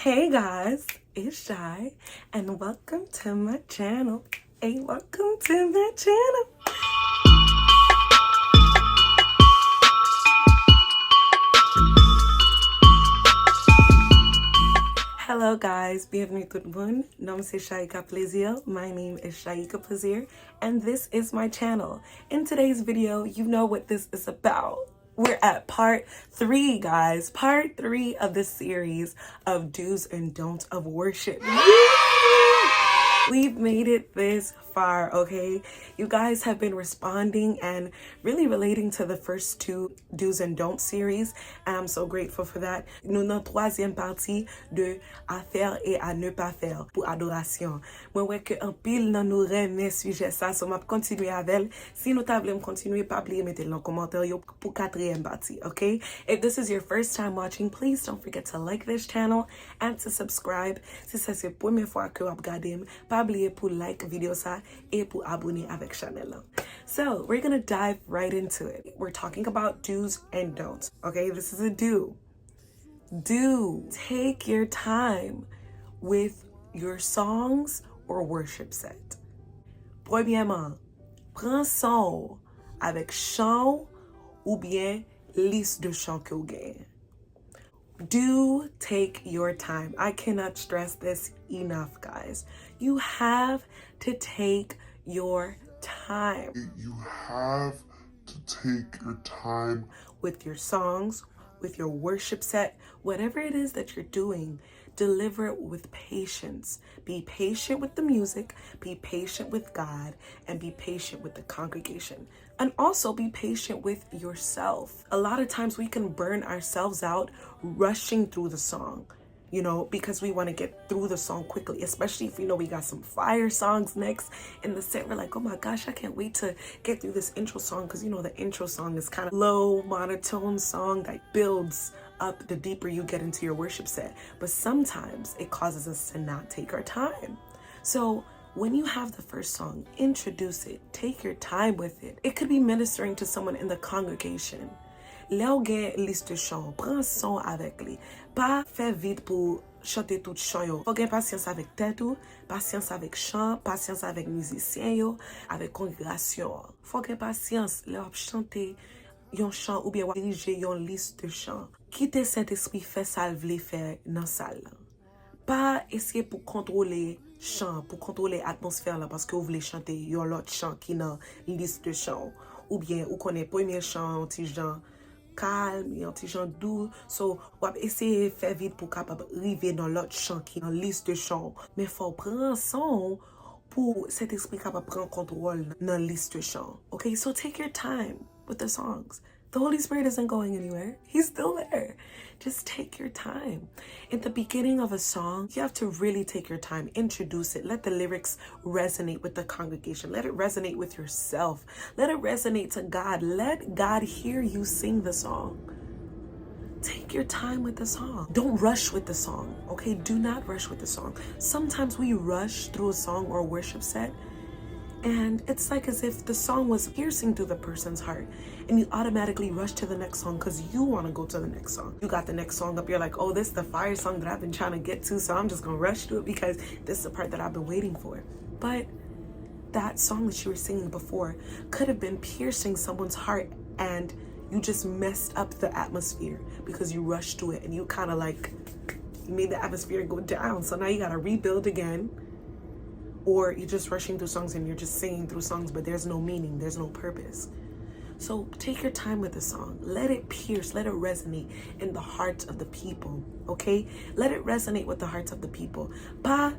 Hey guys, it's Shy, and welcome to my channel. Hey, welcome to my channel. Hello guys, bienvenue tout le monde. Nom c'est Shaika Plaisir. My name is Shaika Plaisir, and this is my channel. In today's video, you know what this is about. We're at part 3, guys. Part 3 of the series of do's and don'ts of worship. We've made it this far, okay? You guys have been responding and really relating to the first 2 do's and don'ts series, and I'm so grateful for that. Nous dans troisième partie de à faire et à ne pas faire pour Adorasyon. Moi ouais que en pile dans nous remet sujet ça, so m'a continuer avec. Si nous t'avons continuer, pas oublier mettez dans commentaire yo pour 4e partie, okay? If this is your first time watching, please don't forget to like this channel and to subscribe. Si ça c'est première fois que vous regardez, pas oublier pour like vidéo ça et pour abonner avec channel. So we're gonna dive right into it. We're talking about do's and don'ts. Okay, this is a do. Do take your time with your songs or worship set. Premièrement, prends son avec chant ou bien liste de chants que vous gagnez. Do take your time. I cannot stress this enough, guys. You have to take your time. You have to take your time with your songs, with your worship set, whatever it is that you're doing. Deliver it with patience. Be patient with the music, be patient with God, and be patient with the congregation. And also be patient with yourself. A lot of times we can burn ourselves out rushing through the song, you know, because we want to get through the song quickly, especially if we know we got some fire songs next in the set. We're like, oh my gosh, I can't wait to get through this intro song, because you know the intro song is kind of low, monotone song that builds up the deeper you get into your worship set. But sometimes it causes us to not take our time. So when you have the first song, introduce it. Take your time with it. It could be ministering to someone in the congregation. Là où gen liste de chant, prends son avec lui. Pas faire vite pour chanter tout chant yo. Faut gen patience avec tête ou, patience avec chant, patience avec musicien yo, avec congrégation. Faut gen patience là chanter yon chant ou bien diriger yon liste de chant. Quitte Saint-Esprit fait ça vle faire dans salle. Pas essayer pour contrôler chant, pour contrôler atmosphère là parce que vous voulez chanter yon l'autre chant qui dans liste de chant, ou bien ou connaît premier chant petit genre calme, un petit chant doux. So, ou essayer de faire vite pour capable arriver dans l'autre chant qui dans liste de chant. Mais faut prendre son pour cet esprit capable prendre contrôle dans liste de chant. Okay, so take your time with the songs. The Holy Spirit isn't going anywhere. He's still there. Just take your time. In the beginning of a song, you have to really take your time. Introduce it. Let the lyrics resonate with the congregation. Let it resonate with yourself. Let it resonate to God. Let God hear you sing the song. Take your time with the song. Don't rush with the song, okay? Do not rush with the song. Sometimes we rush through a song or a worship set, and it's like as if the song was piercing through the person's heart, and you automatically rush to the next song because you want to go to the next song. You got the next song up, you're like, oh, this is the fire song that I've been trying to get to, so I'm just going to rush to it because this is the part that I've been waiting for. But that song that you were singing before could have been piercing someone's heart, and you just messed up the atmosphere because you rushed to it, and you kind of like made the atmosphere go down. So now you got to rebuild again. Or you're just rushing through songs and you're just singing through songs, but there's no meaning, there's no purpose. So take your time with the song. Let it pierce, let it resonate in the hearts of the people, okay? Let it resonate with the hearts of the people. Pas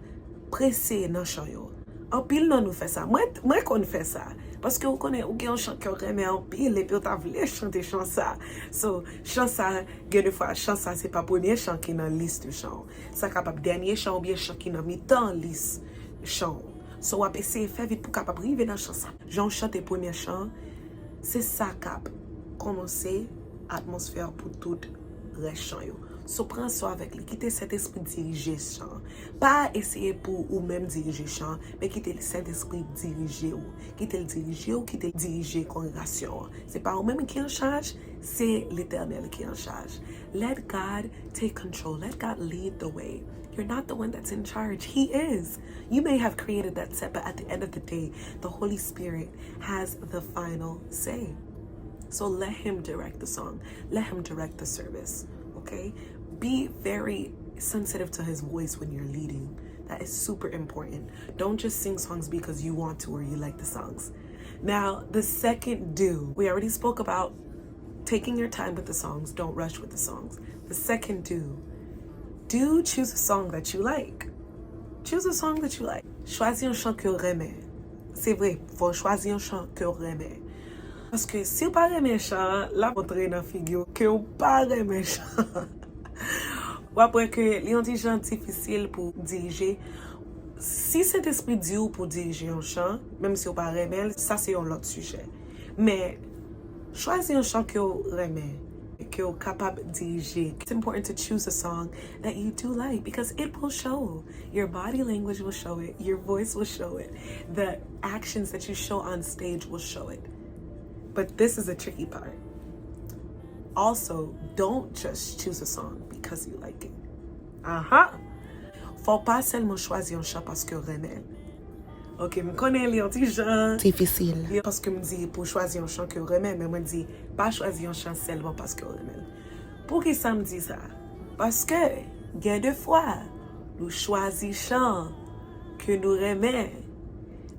pressé nan chan yo. En pile nan nou fè ça. Moi kon fè ça. Parce que vous connaissez, ou gen un chant qui remet en pile, et puis vous voulez chanter chant ça. So, chant ça, gen de fois, chant ça, c'est pas premier chant qui est dans liste de chant. Ça capable dernier chant ou bien chant qui est dans mi-temps liste chant. So, on va essayer de faire vite pour capable arriver dans chant ça. J'en chante premier chant, c'est ça cap commencer atmosphère pour tout reste chant yo. So prends ça avec lui, quittez cet esprit diriger chant. Pas essayer pour ou même diriger chant, mais quittez cet esprit diriger ou. Quittez le diriger ou quittez le diriger congrégation. C'est pas vous même qui en charge, c'est l'Éternel qui en charge. Let God take control. Let God lead the way. You're not the one that's in charge. He is. You may have created that set, but at the end of the day, the Holy Spirit has the final say. So let him direct the song. Let him direct the service. Okay? Be very sensitive to his voice when you're leading. That is super important. Don't just sing songs because you want to or you like the songs. Now, the second do, we already spoke about taking your time with the songs. Don't rush with the songs. The second do choose a song that you like. Choose a song that you like. Choisis un chant que vous aimez. C'est vrai, faut choisir un chant que vous aimez. Parce que si vous pas aimez chant, la montrer dans figure que vous pas aimez chant. Ou après que les gens difficile pour diriger. Si cet esprit dit ou pour diriger un chant, même si vous pas aimez, ça c'est un autre sujet. Mais choisir un chant que vous aimez, que vous capable de diriger. It's important to choose a song that you do like because it will show. Your body language will show it. Your voice will show it. The actions that you show on stage will show it. But this is a tricky part. Also, don't just choose a song because you like it. Faut pas seulement choisir un chant parce que vous aimez. Ok, je connais les gens difficile. Parce que je dis pour choisir un chant que vous aimez, mais je dis pas choisir un chant seulement parce que vous aimez. Pour qui ça me dit ça? Parce que, gain de fois, nous choisissons chant que nous aimons.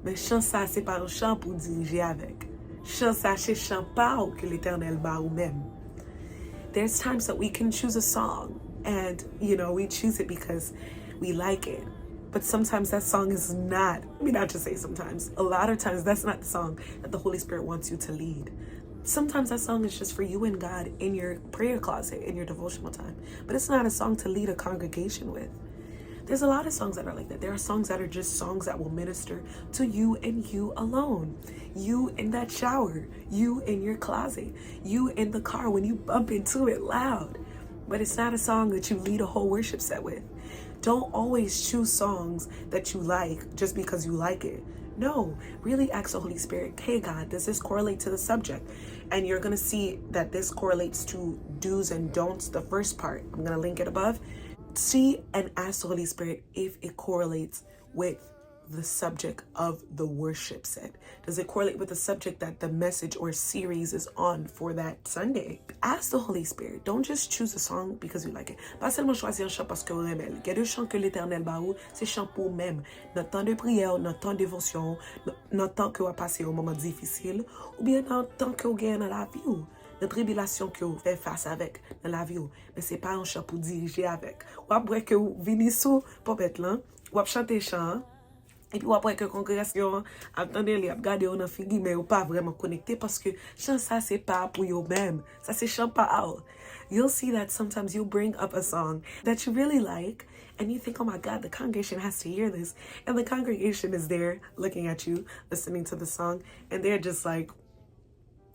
Mais chant ça, c'est pas un chant pour diriger avec. Chant ça, c'est chant pas que l'Éternel bat ou même. There's times that we can choose a song and, we choose it because we like it. But sometimes that song is not, not just say sometimes, a lot of times that's not the song that the Holy Spirit wants you to lead. Sometimes that song is just for you and God in your prayer closet, in your devotional time. But it's not a song to lead a congregation with. There's a lot of songs that are like that. There are songs that are just songs that will minister to you and you alone. You in that shower, you in your closet, you in the car when you bump into it loud. But it's not a song that you lead a whole worship set with. Don't always choose songs that you like just because you like it. No, really ask the Holy Spirit, hey God, does this correlate to the subject? And you're going to see that this correlates to do's and don'ts, the first part. I'm going to link it above. See and ask the Holy Spirit if it correlates with the subject of the worship set. Does it correlate with the subject that the message or series is on for that Sunday? Ask the Holy Spirit. Don't just choose a song because you like it. Pas seulement choisir un chant parce que vous aimez. Il y a deux chants que l'Éternel bat ou, c'est chant pour même. Notre temps de prière, notre temps de dévotion, notre temps que vous passez au moment difficile, ou bien notre temps que vous gagnez dans la vie ou. La tribulation que vous faites face avec dans la vie, mais c'est pas un chant pour diriger avec. Ou après que vous venez sous pour être là, ou après chanter chant, et puis après que la congrégation, attendez, les regardez on a fini, mais ou pas vraiment connecté parce que chant ça c'est pas pour vous-même, ça c'est chant pas out. You'll see that sometimes you'll bring up a song that you really like, and you think, oh my God, the congregation has to hear this, and the congregation is there looking at you, listening to the song, and they're just like,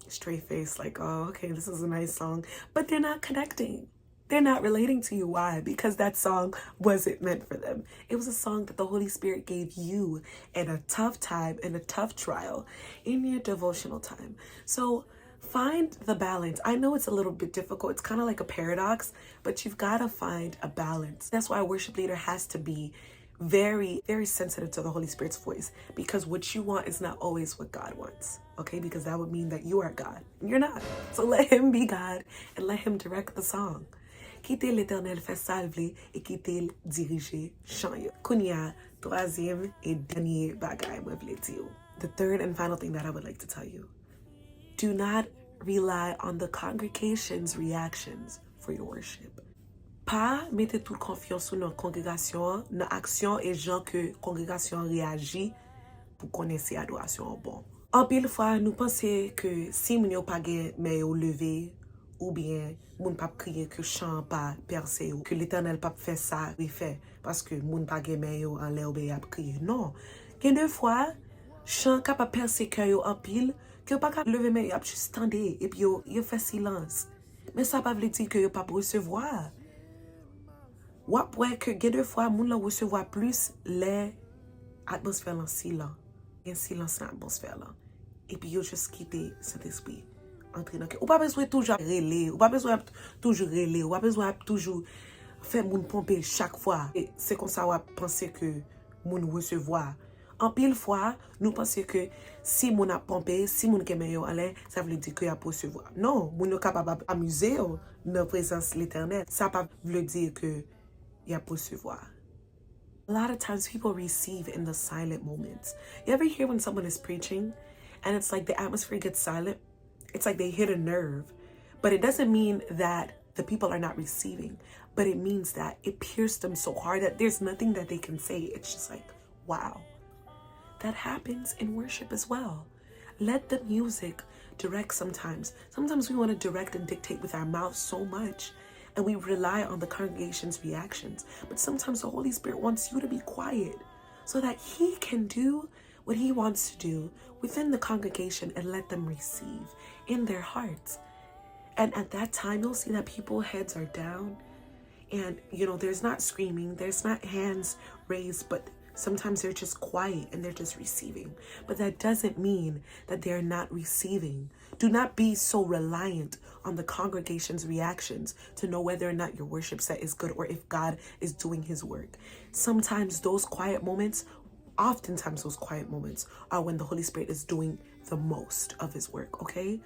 straight face, like, oh, okay, this is a nice song. But they're not connecting. They're not relating to you. Why? Because that song wasn't meant for them. It was a song that the Holy Spirit gave you in a tough time, in a tough trial, in your devotional time. So find the balance. I know it's a little bit difficult. It's kind of like a paradox, but you've got to find a balance. That's why a worship leader has to be very, very sensitive to the Holy Spirit's voice, because what you want is not always what God wants, okay? Because that would mean that you are God, and you're not. So let him be God and let him direct the song. Quittez l'Éternel fait salver et quittez diriger chant. Kounia, troisième et dernier bagay moi vle dire. The third and final thing that I would like to tell you, do not rely on the congregation's reactions for your worship. Pas mettez toute confiance sur notre congrégation, notre action et gens que congrégation réagit pour connaître adoration bon. En pile fois, nous pensons que si nous n'avons pas mais au lever, ou bien moun pas crier que chant pas percé ou que l'Éternel pas fait ça, il fait parce que moun pas mais en l'air ou a crier. Non. Que deux fois, chant capable percer cœur en pile, que pas capable lever mais a juste tendre et puis yo fait silence. Mais ça pas veut dire que yo pas recevoir. Wap wè ke gen de fwa moun la recevoir plus les atmosphère lan silan. Gen silence nan atmosphère lan. Et puis yo just quitter cet esprit. Entre dans ou pas besoin toujours relé, ou pas besoin toujours relé, ou pas besoin toujours faire moun pomper chaque fois. Et c'est comme ça on penser que moun recevoir. En pile fois, nous pensons que si moun a pompé, si moun ke meilleur aller, ça veut dire que y a recevoir. Non, moun est capable d'amuser dans la présence de l'Éternel. Ça pas veut dire que y a recevoir. A lot of times people receive in the silent moments. You ever hear when someone is preaching and it's like the atmosphere gets silent? It's like they hit a nerve. But it doesn't mean that the people are not receiving. But it means that it pierced them so hard that there's nothing that they can say. It's just like, wow. That happens in worship as well. Let the music direct sometimes. Sometimes we want to direct and dictate with our mouths so much, and we rely on the congregation's reactions. But sometimes the Holy Spirit wants you to be quiet so that He can do what He wants to do within the congregation and let them receive in their hearts. And at that time, you'll see that people's heads are down. And, there's not screaming, there's not hands raised, but sometimes they're just quiet and they're just receiving. But that doesn't mean that they're not receiving. Do not be so reliant on the congregation's reactions to know whether or not your worship set is good or if God is doing His work. Oftentimes those quiet moments are when the Holy Spirit is doing the most of His work, okay?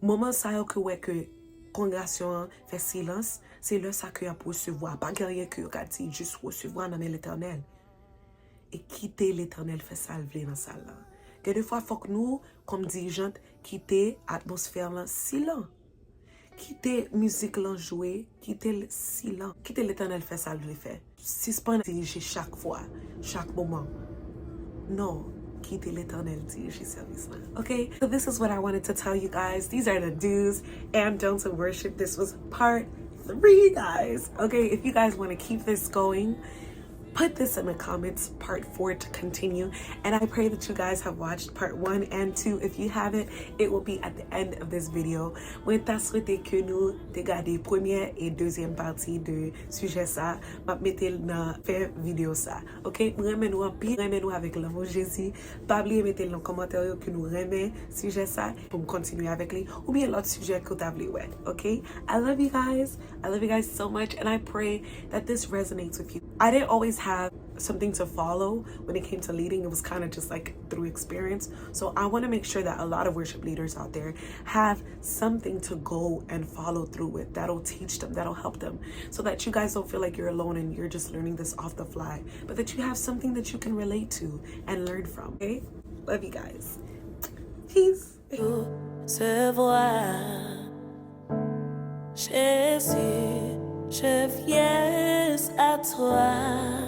Moment sa yo que congrégation fait silence, c'est là ça que y a pour recevoir. Pas rien que y a dit juste recevoir dans l'Éternel. Et quitter l'Éternel fait salver dans salle là. Que des fois faut que nous comme dirigeants quitter atmosphère là silence. Quitter musique là jouer, quitter le silence. Quitter l'Éternel fait salver fait. Suspendre diriger chaque fois, chaque moment. Non. Quitter l'Éternel diriger service là. Okay? So this is what I wanted to tell you guys. These are the do's and don'ts of worship. This was part 3, guys. Okay? If you guys want to keep this going, put this in the comments, part 4 to continue. And I pray that you guys have watched part 1 and 2. If you haven't, it will be at the end of this video. Moi, t'as souhaité que nous regardions première et deuxième partie de sujet ça. Ma mettre dans faire vidéo ça. OK? Remets nous en pile, remets nous avec l'amour Jésus. Pas oublier mettre dans commentaire que nous remets sujet ça pour me continuer avec lui ou bien l'autre sujet que t'as voulu ouais. OK? I love you guys. I love you guys so much and I pray that this resonates with you. I didn't always have something to follow when it came to leading. It was kind of just like through experience. So I want to make sure that a lot of worship leaders out there have something to go and follow through with that'll teach them, that'll help them, so that you guys don't feel like you're alone and you're just learning this off the fly, but that you have something that you can relate to and learn from. Okay? Love you guys. Peace. Se voir, Jésus, je viens à toi.